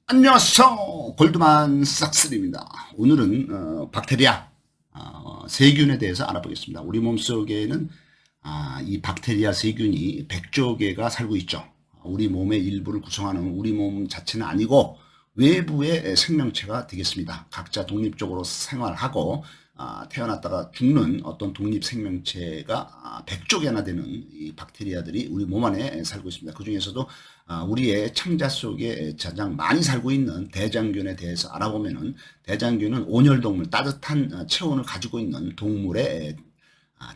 안녕하세요. 골드만 삭스입니다. 오늘은 박테리아 세균에 대해서 알아보겠습니다. 우리 몸속에는 이 박테리아 세균이 100조 개가 살고 있죠. 우리 몸의 일부를 구성하는 우리 몸 자체는 아니고 외부의 생명체가 되겠습니다. 각자 독립적으로 생활하고 태어났다가 죽는 어떤 독립 생명체가 100조 개나 되는 이 박테리아들이 우리 몸 안에 살고 있습니다. 그 중에서도 우리의 창자 속에 가장 많이 살고 있는 대장균에 대해서 알아보면은, 대장균은 온혈동물, 따뜻한 체온을 가지고 있는 동물의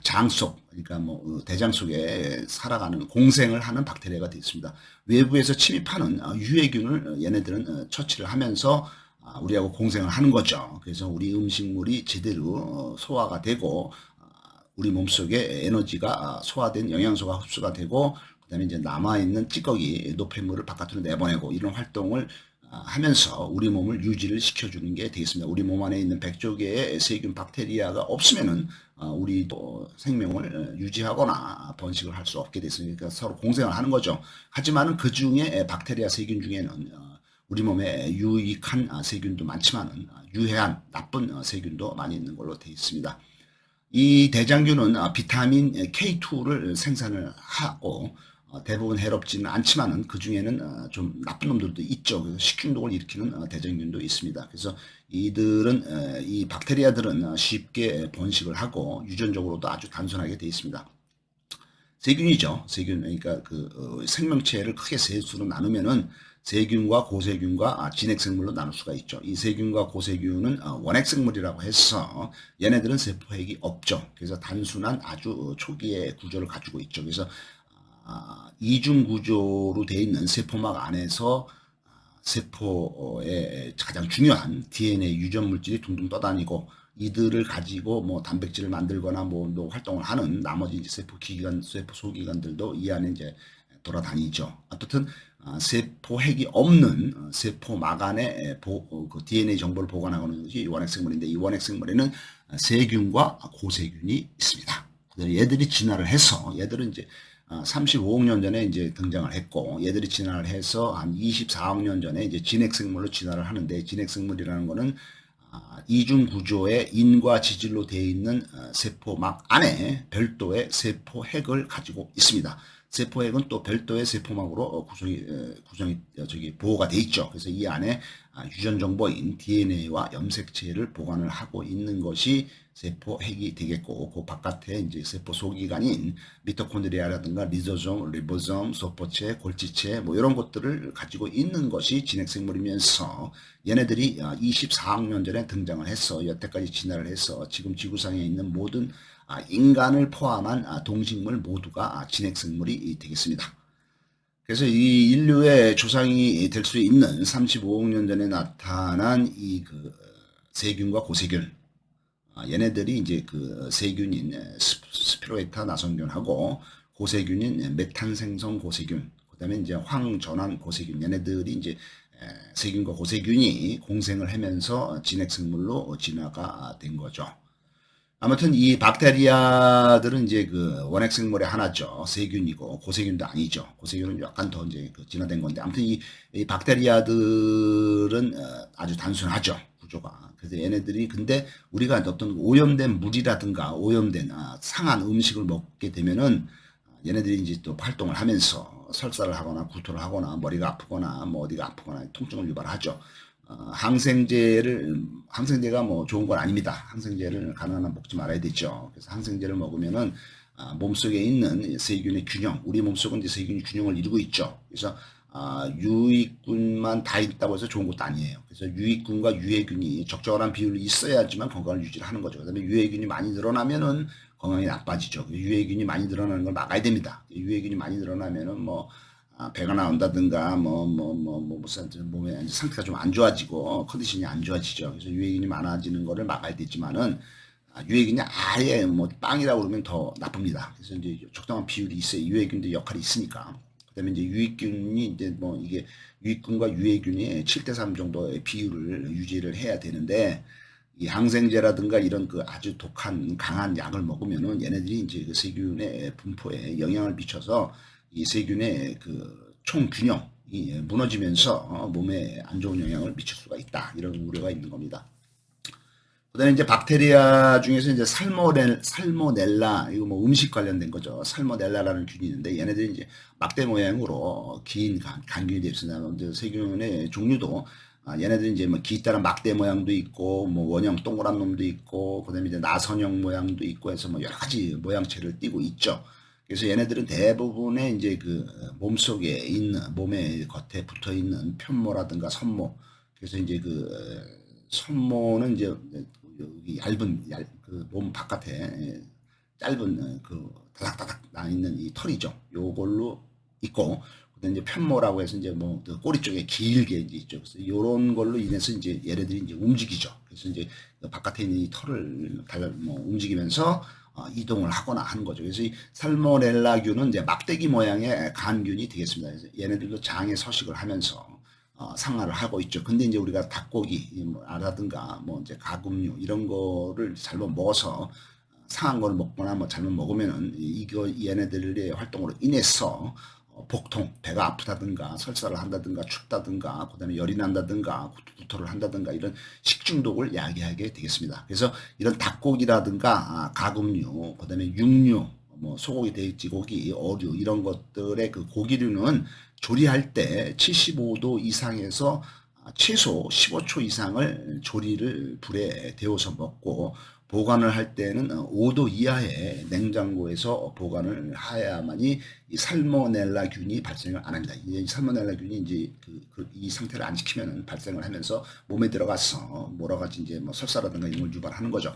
장 속, 그러니까 대장 속에 살아가는 공생을 하는 박테리아가 되어 있습니다. 외부에서 침입하는 유해균을 얘네들은 처치를 하면서 우리하고 공생을 하는 거죠. 그래서 우리 음식물이 제대로 소화가 되고 우리 몸속에 에너지가 소화된 영양소가 흡수가 되고, 그다음에 이제 남아있는 찌꺼기 노폐물을 바깥으로 내보내고, 이런 활동을 하면서 우리 몸을 유지를 시켜주는 게 되겠습니다. 우리 몸 안에 있는 100조 개의 세균 박테리아가 없으면은 우리도 생명을 유지하거나 번식을 할 수 없게 됐으니까 서로 공생을 하는 거죠. 하지만은 그 중에 박테리아 세균 중에는 우리 몸에 유익한 세균도 많지만은 유해한 나쁜 세균도 많이 있는 걸로 되어 있습니다. 이 대장균은 비타민 K2를 생산을 하고 대부분 해롭지는 않지만은 그 중에는 좀 나쁜 놈들도 있죠. 그래서 식중독을 일으키는 대장균도 있습니다. 그래서 이들은 이 박테리아들은 쉽게 번식을 하고 유전적으로도 아주 단순하게 되어 있습니다. 세균이죠. 세균, 그러니까 생명체를 크게 세 수로 나누면은 세균과 고세균과 진핵생물로 나눌 수가 있죠. 이 세균과 고세균은 원핵생물이라고 해서 얘네들은 세포핵이 없죠. 그래서 단순한 아주 초기의 구조를 가지고 있죠. 그래서 이중 구조로 되어 있는 세포막 안에서 세포의 가장 중요한 DNA 유전 물질이 둥둥 떠다니고, 이들을 가지고 단백질을 만들거나 활동을 하는 나머지 이제 세포 기관, 세포 소기관들도 이 안에 이제 돌아다니죠. 어떻든 세포핵이 없는 세포막 안에 그 DNA 정보를 보관하는 것이 원핵생물인데, 이 원핵생물에는 세균과 고세균이 있습니다. 얘들이 진화를 해서, 얘들은 이제 35억 년 전에 이제 등장을 했고, 얘들이 진화를 해서 한 24억 년 전에 이제 진핵생물로 진화를 하는데, 진핵생물이라는 거는 이중 구조의 인과 지질로 되어 있는 세포막 안에 별도의 세포핵을 가지고 있습니다. 세포핵은 또 별도의 세포막으로 구성이 보호가 돼 있죠. 그래서 이 안에 유전 정보인 DNA와 염색체를 보관을 하고 있는 것이 세포핵이 되겠고, 그 바깥에 이제 세포 소기관인 미토콘드리아라든가 리소솜, 리보솜, 소포체, 골지체 이런 것들을 가지고 있는 것이 진핵생물이면서, 얘네들이 24억 년 전에 등장을 해서 여태까지 진화를 해서 지금 지구상에 있는 모든 인간을 포함한 동식물 모두가 진핵생물이 되겠습니다. 그래서 이 인류의 조상이 될 수 있는 35억 년 전에 나타난 이 세균과 고세균, 얘네들이 이제 세균인 스피로에타 나성균하고 고세균인 메탄생성 고세균, 그다음에 이제 황전환 고세균, 얘네들이 이제 세균과 고세균이 공생을 하면서 진핵생물로 진화가 된 거죠. 아무튼 이 박테리아들은 이제 원핵생물의 하나죠. 세균이고, 고세균도 아니죠. 고세균은 약간 더 이제 진화된 건데, 아무튼 이 박테리아들은 아주 단순하죠. 구조가. 그래서 얘네들이, 근데 우리가 어떤 오염된 물이라든가 오염된 상한 음식을 먹게 되면은 얘네들이 이제 또 활동을 하면서 설사를 하거나 구토를 하거나 머리가 아프거나 어디가 아프거나 통증을 유발하죠. 항생제가 좋은 건 아닙니다. 항생제를 가능한 한 먹지 말아야 되죠. 그래서 항생제를 먹으면은 몸속에 있는 세균의 균형, 우리 몸속은 이제 세균이 균형을 이루고 있죠. 그래서 유익균만 다 있다고 해서 좋은 것도 아니에요. 그래서 유익균과 유해균이 적절한 비율이 있어야지만 건강을 유지를 하는 거죠. 그다음에 유해균이 많이 늘어나면은 건강이 나빠지죠. 유해균이 많이 늘어나는 걸 막아야 됩니다. 유해균이 많이 늘어나면은 배가 나온다든가 무슨 몸의 상태가 좀 안 좋아지고 컨디션이 안 좋아지죠. 그래서 유해균이 많아지는 거를 막아야 되지만은 유해균이 아예 빵이라고 그러면 더 나쁩니다. 그래서 이제 적당한 비율이 있어요. 유해균도 역할이 있으니까. 그다음에 이제 유익균이 이제 이게 유익균과 유해균이 7대3 정도의 비율을 유지를 해야 되는데, 이 항생제라든가 이런 아주 독한 강한 약을 먹으면은 얘네들이 이제 세균의 분포에 영향을 미쳐서 이 세균의 총균형, 무너지면서 몸에 안 좋은 영향을 미칠 수가 있다. 이런 우려가 있는 겁니다. 그다음에 이제 박테리아 중에서 이제 살모넬라, 이거 뭐 음식 관련된 거죠. 살모넬라라는 균이 있는데 얘네들이 이제 막대 모양으로 긴 간균이 되어 있습니다. 세균의 종류도 얘네들이 이제 뭐 기따란 막대 모양도 있고 뭐 원형 동그란 놈도 있고 그다음에 이제 나선형 모양도 있고 해서 뭐 여러 가지 모양체를 띠고 있죠. 그래서 얘네들은 대부분의 이제 그 몸속에 있는 몸의 겉에 붙어 있는 편모라든가 선모, 그래서 이제 그 선모는 이제 여기 그 몸 바깥에 짧은 그 다닥다닥 나 있는 이 털이죠. 요걸로 있고, 그다음에 이제 편모라고 해서 이제 뭐 꼬리 쪽에 길게 이제 있죠. 그래서 요런 걸로 인해서 이제 얘네들이 이제 움직이죠. 그래서 이제 바깥에 있는 이 털을 움직이면서 이동을 하거나 하는 거죠. 그래서 이 살모넬라균은 이제 막대기 모양의 간균이 되겠습니다. 그래서 얘네들도 장에 서식을 하면서 상하를 하고 있죠. 근데 이제 우리가 닭고기라든가 뭐 이제 가금류 이런 거를 잘못 먹어서 상한 걸 먹거나 뭐 잘못 먹으면은 이거 얘네들의 활동으로 인해서 복통, 배가 아프다든가 설사를 한다든가 춥다든가 그다음에 열이 난다든가 구토를 한다든가 이런 식중독을 야기하게 되겠습니다. 그래서 이런 닭고기라든가 가금류, 그다음에 육류, 뭐 소고기, 돼지고기, 어류 이런 것들의 그 고기류는 조리할 때 75도 이상에서 최소 15초 이상을 조리를 불에 데워서 먹고 보관을 할 때는 5도 이하의 냉장고에서 보관을 해야만이 이 살모넬라균이 발생을 안 합니다. 이 살모넬라균이 이제 이 상태를 안 지키면 발생을 하면서 몸에 들어가서 여러 가지 이제 뭐 설사라든가 이런 걸 유발하는 거죠.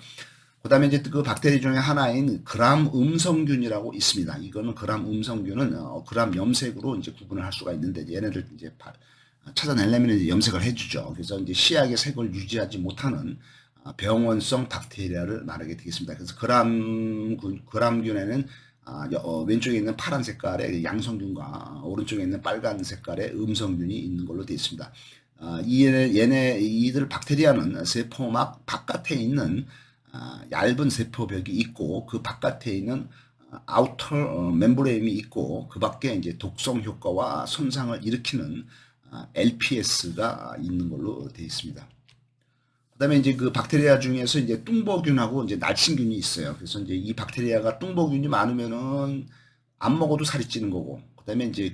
그다음에 이제 그 박테리아 중에 하나인 그람 음성균이라고 있습니다. 이거는 그람 음성균은 그람 염색으로 이제 구분을 할 수가 있는데 얘네들 이제 찾아내려면 이제 염색을 해주죠. 그래서 이제 시약의 색을 유지하지 못하는 병원성 박테리아를 말하게 되겠습니다. 그래서 그람균에는 왼쪽에 있는 파란 색깔의 양성균과 오른쪽에 있는 빨간 색깔의 음성균이 있는 걸로 되어 있습니다. 이들 박테리아는 세포막 바깥에 있는 얇은 세포벽이 있고 그 바깥에 있는 아우터 멤브레인이 있고 그 밖에 이제 독성 효과와 손상을 일으키는 LPS가 있는 걸로 되어 있습니다. 그다음에 이제 그 박테리아 중에서 이제 뚱보균하고 이제 날씬균이 있어요. 그래서 이제 이 박테리아가 뚱보균이 많으면은 안 먹어도 살이 찌는 거고, 그다음에 이제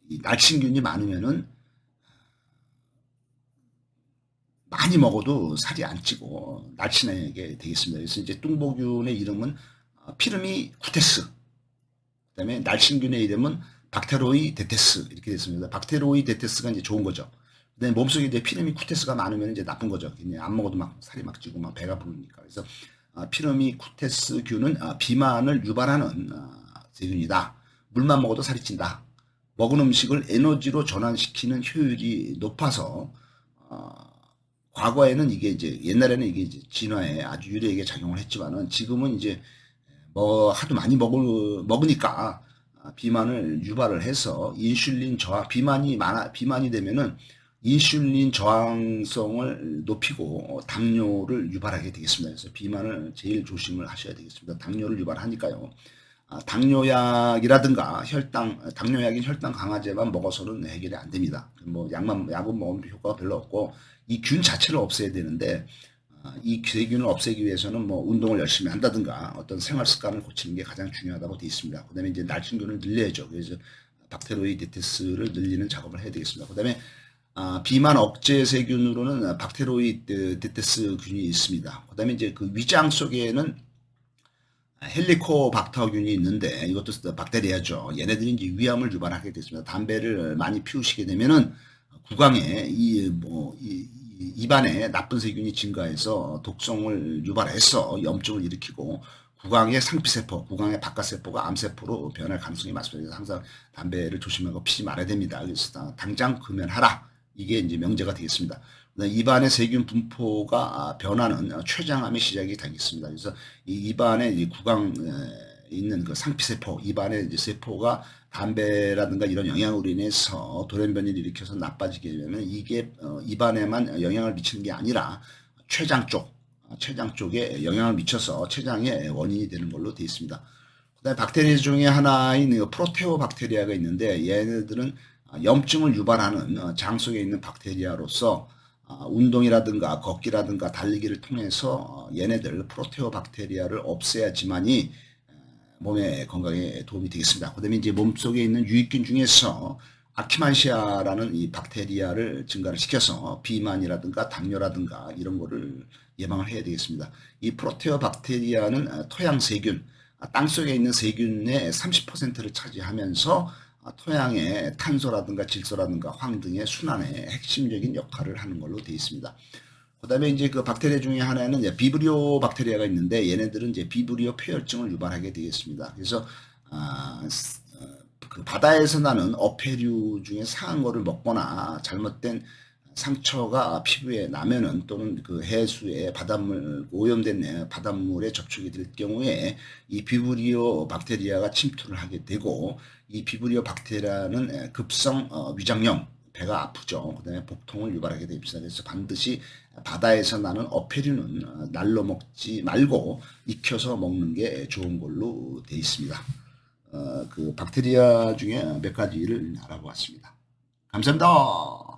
이 날씬균이 많으면은 많이 먹어도 살이 안 찌고 날씬하게 되겠습니다. 그래서 이제 뚱보균의 이름은 피르미 쿠테스, 그다음에 날씬균의 이름은 박테로이 데테스 이렇게 됐습니다. 박테로이 데테스가 이제 좋은 거죠. 근데 몸속에 이제 피르미 쿠테스가 많으면 이제 나쁜 거죠. 그냥 안 먹어도 막 살이 막 찌고 막 배가 부르니까. 그래서 피르미 쿠테스 균은 비만을 유발하는 세균이다. 물만 먹어도 살이 찐다. 먹은 음식을 에너지로 전환시키는 효율이 높아서 과거에는 이게 이제 옛날에는 이게 이제 진화에 아주 유리하게 작용을 했지만은 지금은 이제 뭐 하도 많이 먹으니까 비만을 유발을 해서 인슐린 저하, 비만이 되면은 인슐린 저항성을 높이고 당뇨를 유발하게 되겠습니다. 그래서 비만을 제일 조심을 하셔야 되겠습니다. 당뇨를 유발하니까요. 당뇨약이라든가 당뇨약인 혈당 강화제만 먹어서는 해결이 안 됩니다. 뭐 약만 먹으면 효과가 별로 없고 이 균 자체를 없애야 되는데 이 세균을 없애기 위해서는 뭐 운동을 열심히 한다든가 어떤 생활 습관을 고치는 게 가장 중요하다고 되어 있습니다. 그다음에 이제 날씬균을 늘려야죠. 그래서 박테로이데테스를 늘리는 작업을 해야 되겠습니다. 그다음에 비만 억제 세균으로는 박테로이데테스 균이 있습니다. 그다음에 이제 그 위장 속에는 헬리코박터균이 있는데 이것도 박테리아죠. 얘네들이 이제 위암을 유발하게 됐습니다. 담배를 많이 피우시게 되면은 구강에 입안에 나쁜 세균이 증가해서 독성을 유발해서 염증을 일으키고 구강의 상피세포, 구강의 바깥세포가 암세포로 변할 가능성이 많습니다. 그래서 항상 담배를 조심하고 피지 말아야 됩니다. 그래서 당장 금연하라. 이게 이제 명제가 되겠습니다. 입안의 세균 분포가 변하는 췌장암의 시작이 되겠습니다. 그래서 이 입안에 구강에 있는 그 상피세포, 입안의 이제 세포가 담배라든가 이런 영향으로 인해서 돌연변이를 일으켜서 나빠지게 되면 이게 입안에만 영향을 미치는 게 아니라 췌장 쪽에 영향을 미쳐서 췌장의 원인이 되는 걸로 되어 있습니다. 그다음에 박테리아 중에 하나인 프로테오박테리아가 있는데 얘네들은 염증을 유발하는 장 속에 있는 박테리아로서 운동이라든가 걷기라든가 달리기를 통해서 얘네들 프로테오박테리아를 없애야지만이 몸의 건강에 도움이 되겠습니다. 그 다음에 이제 몸속에 있는 유익균 중에서 아키만시아라는 이 박테리아를 증가를 시켜서 비만이라든가 당뇨라든가 이런 거를 예방을 해야 되겠습니다. 이 프로테오박테리아는 토양 세균, 땅 속에 있는 세균의 30%를 차지하면서 토양의 탄소라든가 질소라든가 황 등의 순환에 핵심적인 역할을 하는 걸로 되어 있습니다. 그 다음에 이제 그 박테리아 중에 하나는 이제 비브리오 박테리아가 있는데 얘네들은 이제 비브리오 폐혈증을 유발하게 되겠습니다. 그래서 그 바다에서 나는 어패류 중에 상한 거를 먹거나 잘못된 상처가 피부에 나면은 또는 그 해수에 바닷물 오염된 바닷물에 접촉이 될 경우에 이 비브리오 박테리아가 침투를 하게 되고 이 비브리오 박테리아는 급성 위장염 배가 아프죠. 그 다음에 복통을 유발하게 됩니다. 그래서 반드시 바다에서 나는 어패류는 날로 먹지 말고 익혀서 먹는 게 좋은 걸로 되어 있습니다. 그 박테리아 중에 몇 가지를 알아보았습니다. 감사합니다.